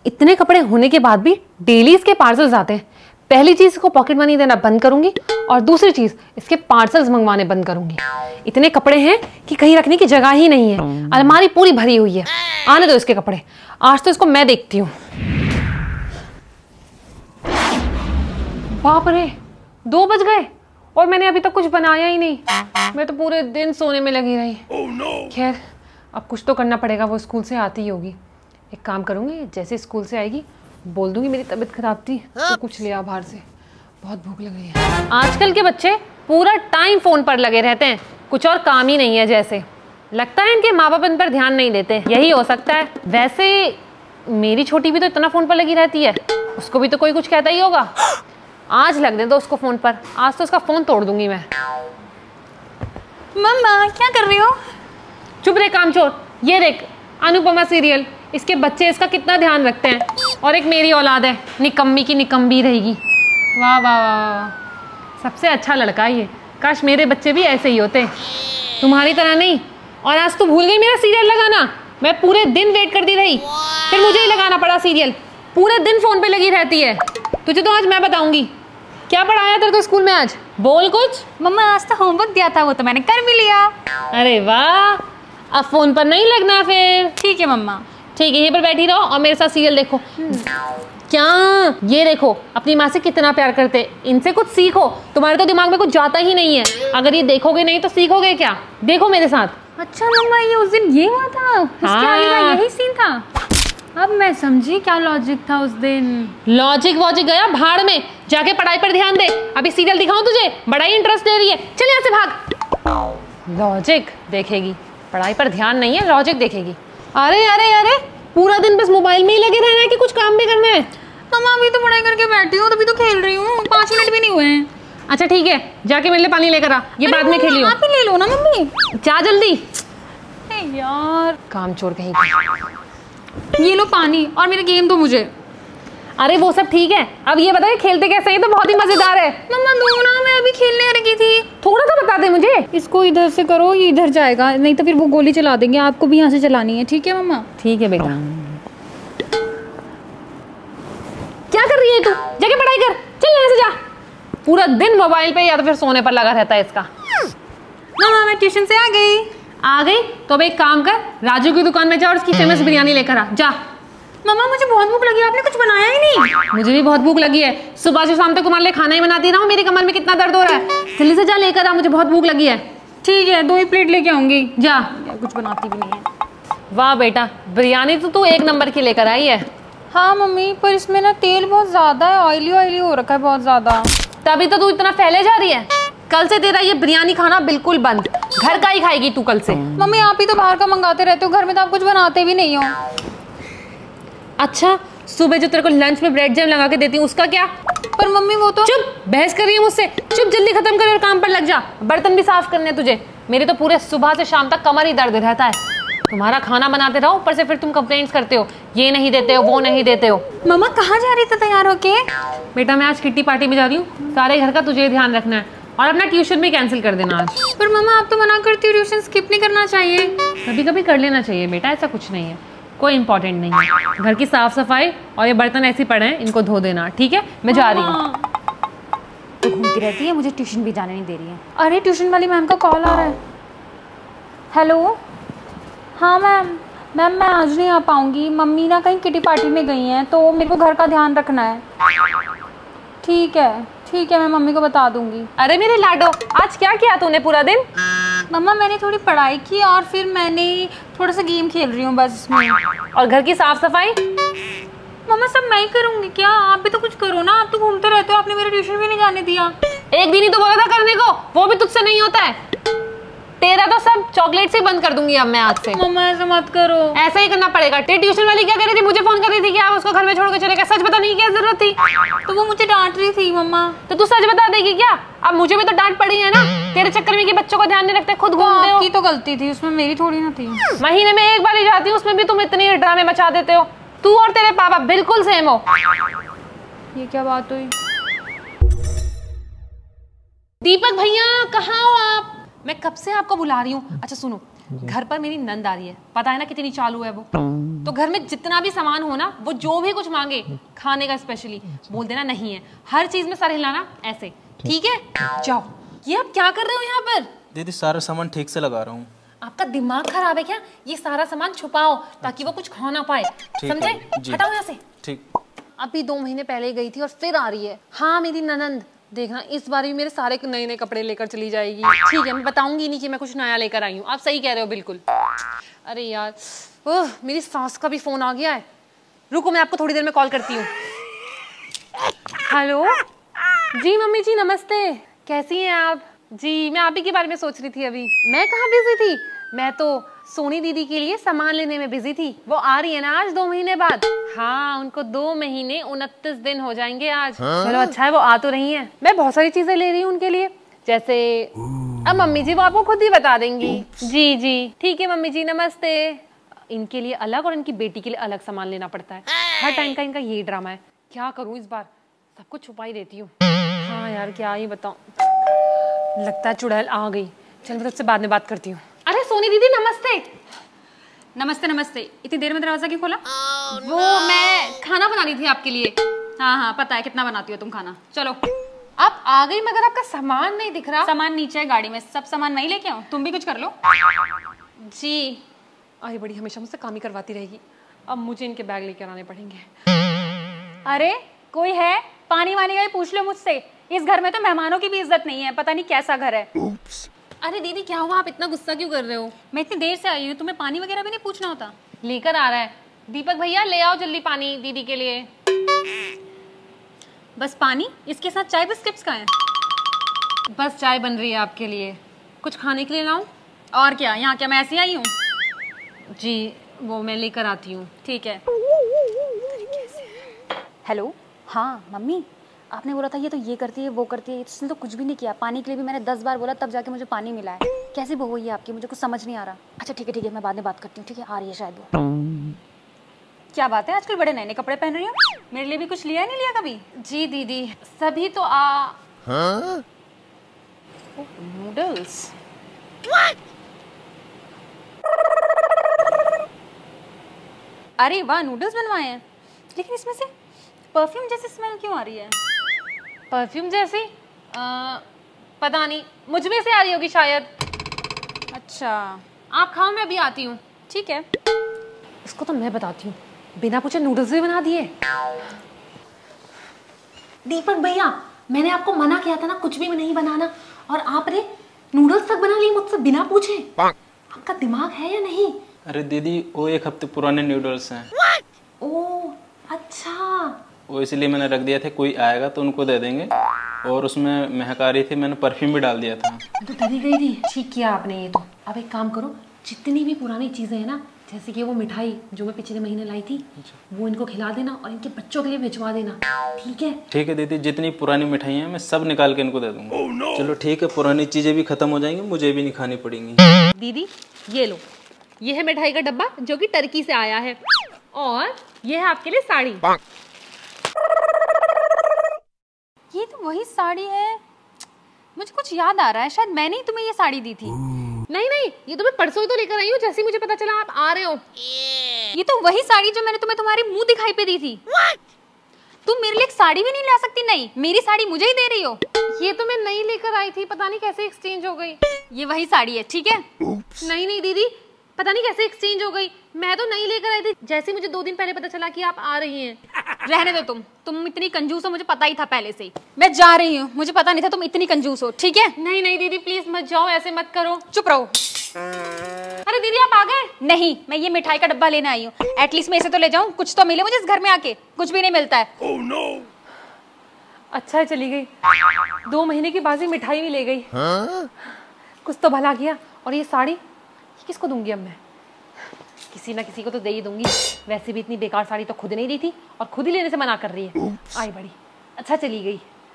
इतने कपड़े होने के बाद भी डेली इसके पार्सल्स आते हैं। पहली चीज इसको पॉकेट मनी देना बंद करूंगी और दूसरी चीज इसके पार्सल्स मंगवाने बंद करूंगी। इतने कपड़े हैं कि कहीं रखने की जगह ही नहीं है, अलमारी पूरी भरी हुई है। आने दो इसके कपड़े, आज तो इसको मैं देखती हूँ। बाप रे, 2 बज गए और मैंने अभी तक कुछ बनाया ही नहीं। मैं तो पूरे दिन सोने में लगी रही। खैर अब कुछ तो करना पड़ेगा, वो स्कूल से आती ही होगी। एक काम करूंगी, जैसे स्कूल से आएगी बोल दूंगी मेरी तबीयत खराब थी तो कुछ लिया बाहर से, बहुत भूख लग रही है। आजकल के बच्चे पूरा टाइम फोन पर लगे रहते हैं, कुछ और काम ही नहीं है जैसे। लगता है इनके माँ बाप इन पर ध्यान नहीं देते, यही हो सकता है। वैसे मेरी छोटी भी तो इतना फोन पर लगी रहती है, उसको भी तो कोई कुछ कहता ही होगा। आज लगने दो उसको फोन पर, आज तो उसका फोन तोड़ दूंगी मैं। मम्मा क्या कर रही हो? चुप रहे कामचोर। ये देख अनुपमा सीरियल, इसके बच्चे इसका कितना ध्यान रखते हैं, और एक मेरी औलाद है, निकम्मी की निकम्मी रहेगी। वाह वाह वाह, सबसे अच्छा लड़का है ये। काश मेरे बच्चे भी ऐसे ही होते, तुम्हारी तरह नहीं। और आज तू भूल गई मेरा सीरियल लगाना। मैं पूरे दिन वेट करती रही, फिर मुझे ही लगाना पड़ा सीरियल। पूरे दिन फोन पे लगी रहती है। तुझे तो आज मैं बताऊंगी क्या पढ़ाया तेरे को स्कूल में आज। बोल कुछ। मम्मा आज तो होमवर्क दिया था, वो तो मैंने कर भी लिया। अरे वाह, अब फोन पर नहीं लगना फिर। ठीक है मम्मा। ठीक है, यहीं पर बैठी रहो और मेरे साथ सीरियल देखो। क्या ये देखो, अपनी माँ से कितना प्यार करते, इनसे कुछ सीखो। तुम्हारे तो दिमाग में कुछ जाता ही नहीं है, अगर ये देखोगे नहीं तो सीखोगे क्या। देखो मेरे साथ। अच्छा मम्मा, ये उस दिन ये हुआ था, इसके आगे का यही सीन था। अब मैं समझी क्या लॉजिक था उस दिन। लॉजिक वॉजिक गया भाड़ में, जाके पढ़ाई पर ध्यान दे। अभी सीरियल दिखाऊं तुझे, बड़ा ही इंटरेस्ट दे रही है। चल यहाँ से भाग। लॉजिक देखेगी, पढ़ाई पर ध्यान नहीं है, लॉजिक देखेगी। अरे अरे अरे, पूरा दिन बस मोबाइल में ही लगे रहना है कि कुछ काम भी करना है। मम्मा अभी तो पढ़ाई करके बैठी हूँ, तभी तो खेल रही हूँ, 5 मिनट भी नहीं हुए हैं। अच्छा ठीक है, जाके मेरे लिए पानी लेकर आ, ये बाद में खेलियो। आप ही ले लो ना मम्मी। जा जल्दी। यार कामचोर कहीं। ये लो पानी और मेरा गेम दो मुझे। अरे वो सब ठीक है, अब ये बताइए खेलते कैसे हैं? तो बहुत ही मजेदार है। मम्मा दो ना, मैं अभी खेलने लगी थी। थोड़ा सा बता दे मुझे। इसको इधर से करो, ये इधर जाएगा, नहीं तो फिर वो गोली चला देंगे। आपको भी यहाँ से चलानी है, ठीक है मम्मा? ठीक है बेटा। क्या कर रही है तू? जाके पढ़ाई कर, चल यहाँ से जा। पूरा दिन मोबाइल पे या तो फिर सोने पर लगा रहता है इसका। मम्मा मैं ट्यूशन से आ गई तो अब एक काम कर, राजू की दुकान में जा और उसकी फेमस बिरयानी लेकर आ जा। मम्मा मुझे बहुत भूख लगी है, आपने कुछ बनाया ही नहीं। मुझे भी बहुत भूख लगी है, सुबह से शाम तक तुम्हारे लिए खाना ही बनाती रहा हूँ। मेरी कमर में कितना दर्द हो रहा है। जल्दी से जा लेकर आ, मुझे बहुत भूख लगी है। ठीक है, 2 ही प्लेट लेके आऊंगी। जा। कुछ बनाती भी नहीं है। वाह बेटा, बिरयानी तो तू 1 नंबर की लेकर आई है। हाँ मम्मी, पर इसमें ना तेल बहुत ज्यादा है, ऑयली हो रखा है बहुत ज्यादा। तभी तो तू इतना फैले जा रही है। कल से तेरा ये बिरयानी खाना बिल्कुल बंद, घर का ही खाएगी तू कल से। मम्मी आप ही तो बाहर का मंगाते रहते हो, घर में तो आप कुछ बनाते भी नहीं हो। अच्छा, सुबह जो तेरे को लंच में ब्रेड जैम लगा के देती हूँ उसका क्या? पर मम्मी वो तो। चुप, बहस कर रही है मुझसे। चुप, जल्दी खत्म कर और काम पर लग जा। बर्तन भी साफ करने तुझे। मेरे तो पूरे सुबह से शाम तक कमर ही दर्द रहता है। तुम्हारा खाना बनाते रहो, ऊपर से फिर तुम कंप्लेंट्स करते हो, ये नहीं देते हो, वो नहीं देते हो। मम्मा कहाँ जा रही थी तैयार होके? बेटा मैं आज किट्टी पार्टी में जा रही हूँ, सारे घर का तुझे ध्यान रखना है और अपना ट्यूशन भी कैंसिल कर देना आज। पर मम्मा आप तो मना करती हो, ट्यूशन स्किप नहीं करना चाहिए। कभी कभी कर लेना चाहिए बेटा, ऐसा कुछ नहीं है, कोई इंपॉर्टेंट नहीं है। घर की साफ सफाई और ये बर्तन ऐसे पड़े हैं, इनको धो देना। ठीक है, मैं जा रही हूँ। तो घूमती रहती है, मुझे ट्यूशन भी जाने नहीं दे रही है। अरे ट्यूशन वाली मैम का कॉल आ रहा है। हेलो, हाँ मैम मैं आज नहीं आ पाऊँगी, मम्मी ना कहीं किटी पार्टी में गई हैं, तो मेरे को घर का ध्यान रखना है। ठीक है मैं मम्मी को बता दूंगी। अरे मेरे लाडो, आज क्या किया तूने पूरा दिन? मम्मा मैंने थोड़ी पढ़ाई की और फिर मैंने थोड़ा सा गेम खेल रही हूँ बस इसमें। और घर की साफ सफाई? मम्मा सब मैं ही करूँगी क्या? आप भी तो कुछ करो ना, आप तो घूमते रहते हो, आपने मेरा ट्यूशन भी नहीं जाने दिया। एक दिन ही तो बोला था करने को, वो भी तुझसे नहीं होता है। तेरा तो सब चॉकलेट से बंद कर दूंगी अब मैं आज से। मम्मा ऐसा मत करो। ऐसा ही करना पड़ेगा। तेरी ट्यूशन वाली क्या कह रही थी? मुझे फोन कर रही थी कि आप उसको घर में छोड़ के चले गए। सच बता, नहीं क्या जरूरत थी? तो वो मुझे डांट रही थी मम्मा। तो तू सच बता देगी क्या? अब मुझे भी तो डांट पड़ी है ना, तेरे चक्कर में कि बच्चों को ध्यान नहीं रखते, खुद घूमते हो। आपकी तो गलती थी, उसमें मेरी थोड़ी ना थी। महीने में 1 बार ही जाती हूँ, उसमें भी तुम इतनी ड्रामे मचा देते हो। तू और तेरे पापा बिल्कुल सेम हो। ये क्या बात हुई? दीपक भैया कहाँ हो आप? मैं कब से आपको बुला रही हूँ। अच्छा सुनो, घर पर मेरी नंद आ रही है, पता है ना कितनी चालू है वो। तो घर में जितना भी सामान हो ना, वो जो भी कुछ मांगे खाने का स्पेशली, बोल देना नहीं है। हर चीज में सर हिलाना ऐसे, ठीक है? जाओ। ये आप क्या कर रहे हो यहाँ पर? दीदी सारा सामान ठीक से लगा रहा हूँ। आपका दिमाग खराब है क्या? ये सारा सामान छुपाओ ताकि वो कुछ खा ना पाए, समझे? हटाओ यहाँ से। ठीक। अभी 2 महीने पहले गई थी और फिर आ रही है। हाँ मेरी ननंद, देखना इस बार भी मेरे सारे नए नए कपड़े लेकर चली जाएगी। ठीक है, मैं बताऊंगी नहीं कि मैं कुछ नया लेकर आई हूँ। आप सही कह रहे हो बिल्कुल। अरे यार, ओह मेरी सास का भी फोन आ गया है। रुको, मैं आपको थोड़ी देर में कॉल करती हूँ। हेलो जी मम्मी जी, नमस्ते। कैसी हैं आप? जी मैं आप ही के बारे में सोच रही थी अभी। मैं कहाँ बिजी थी, मैं तो सोनी दीदी के लिए सामान लेने में बिजी थी। वो आ रही है ना आज 2 महीने बाद। हाँ उनको 2 महीने 29 दिन हो जाएंगे आज। चलो अच्छा है वो आ तो रही हैं। मैं बहुत सारी चीजें ले रही हूँ उनके लिए, जैसे अब मम्मी जी वो आपको खुद ही बता देंगी। जी जी ठीक है मम्मी जी, नमस्ते। इनके लिए अलग और इनकी बेटी के लिए अलग सामान लेना पड़ता है। हर टाइम का इनका यही ड्रामा है। क्या करूँ इस बार, सब कुछ छुपा ही देती हूँ। हाँ यार क्या ही बताऊँ, लगता है चुड़ैल आ गई। चल मैं तुझसे बाद में बात करती हूँ। अरे सोनी दीदी नमस्ते। नमस्ते नमस्ते। इतनी देर में दरवाजा क्यों खोला? वो मैं खाना बना रही थी आपके लिए। हाँ हाँ पता है, कितना बनाती हो तुम खाना। चलो आप आ गई, मगर आपका सामान नहीं दिख रहा। सामान नीचे है गाड़ी में, सब सामान मैं ही लेके आऊँ, तुम भी कुछ कर लो। जी अरे बड़ी हमेशा मुझसे काम ही करवाती रहेगी। अब मुझे इनके बैग लेकर आने पड़ेंगे। अरे कोई है? पानी वानी का ही पूछ लो मुझसे। इस घर में तो मेहमानों की भी इज्जत नहीं है, पता नहीं कैसा घर है। अरे दीदी क्या हुआ, आप इतना गुस्सा क्यों कर रहे हो? मैं इतनी देर से आई हूँ, तुम्हें पानी वगैरह भी नहीं पूछना होता? लेकर आ रहा है दीपक भैया, ले आओ जल्दी पानी दीदी के लिए। बस पानी? इसके साथ चाय बिस्किट्स का है? बस चाय बन रही है आपके लिए, कुछ खाने के लिए लाऊं? और क्या, यहाँ क्या मैं ऐसी आई हूँ? जी वो मैं लेकर आती हूँ। ठीक है। हेलो हाँ मम्मी, आपने बोला था ये तो ये करती है वो करती है, इसने तो कुछ भी नहीं किया। पानी के लिए भी मैंने 10 बार बोला, तब जाके मुझे पानी मिला है। कैसी बहू है ये आपकी, मुझे कुछ समझ नहीं आ रहा। अच्छा ठीक है मैं बाद में बात करती हूँ, ठीक है? आ रही है शायद वो। क्या बात है, आजकल बड़े नए नए कपड़े पहन रही हो? मेरे लिए भी कुछ लिया नहीं लिया कभी? जी दीदी सभी तो नूडल्स। अरे वाह, नूडल्स बनवाए हैं, लेकिन इसमें से परफ्यूम जैसी स्मेल क्यों आ रही है? परफ्यूम जैसी? पता नहीं, मुझ में से आ रही होगी शायद। अच्छा आप खाओ, मैं अभी आती हूँ। ठीक है। इसको तो मैं बताती हूँ, बिना पूछे नूडल्स भी बना दिए। दीपक भैया मैंने आपको मना किया था ना कुछ भी नहीं बनाना, और आपने नूडल्स तक बना लिए मुझसे बिना पूछे। आपका दिमाग है या नहीं? अरे दीदी वो 1 हफ्ते पुराने नूडल्स हैं। ओह अच्छा। वो इसलिए मैंने रख दिया था, कोई आएगा तो उनको दे देंगे। और उसमें महक आ रही थी, मैंने परफ्यूम भी डाल दिया था। तो डरी गई थी। ठीक किया आपने ये तो। अब एक काम करो, जितनी भी पुरानी चीजें हैं ना, जैसे कि वो मिठाई जो मैं पिछले महीने लाई थी, वो इनको खिला देना और इनके बच्चों के लिए भिजवा देना, ठीक है? ठीक है दीदी, जितनी पुरानी मिठाई हैं मैं सब निकाल के इनको दे दूंगा। चलो ठीक है, पुरानी चीजें भी खत्म हो जाएंगी, मुझे भी नहीं खानी पड़ेंगी। दीदी ये लो, ये है मिठाई का डब्बा जो कि टर्की से आया है, और ये है आपके लिए साड़ी। ये तो वही साड़ी है, मुझे कुछ याद आ रहा है, शायद मैंने ही तुम्हें ये साड़ी दी थी। नहीं ये तो मैं परसों ही तो लेकर आई हूँ, जैसे ही मुझे पता चला आप आ रहे हो। ये तो वही साड़ी जो मैंने तुम्हें तुम्हारे मुंह दिखाई पे दी थी। तुम मेरे लिए एक साड़ी भी नहीं ला सकती? नहीं, मेरी साड़ी मुझे ही दे रही हो। ये तो मैं नई लेकर आई थी, पता नहीं कैसे एक्सचेंज हो गई। ये वही साड़ी है, ठीक है? नहीं दीदी, पता नहीं कैसे एक्सचेंज हो गई, मैं तो नहीं लेकर आई थी। जैसे मुझे 2 दिन पहले पता चला कि आप आ रही हैं। रहने दो, तुम इतनी कंजूस हो, मुझे पता ही था पहले से ही। मैं जा रही हूँ, मुझे पता नहीं था तुम इतनी कंजूस हो, ठीक है? नहीं दीदी प्लीज मत जाओ, ऐसे मत करो। चुप रहो। अरे दीदी आप आ गए? नहीं, मैं ये मिठाई का डब्बा लेने आई हूँ, एटलीस्ट मैं इसे तो ले जाऊँ, कुछ तो मिले मुझे इस घर में आके। कुछ भी नहीं मिलता है। Oh, no. अच्छा है चली गई, 2 महीने की बाजी मिठाई भी ले गई। कुछ तो भला किया। और ये साड़ी ये किसको दूंगी अब मैं? किसी ना किसी को तो दे ही दूंगी। वैसे भी इतनी बेकार साड़ी तो खुद नहीं दी थी और खुद ही लेने से मना कर रही है। आई बड़ी अच्छा चली गई।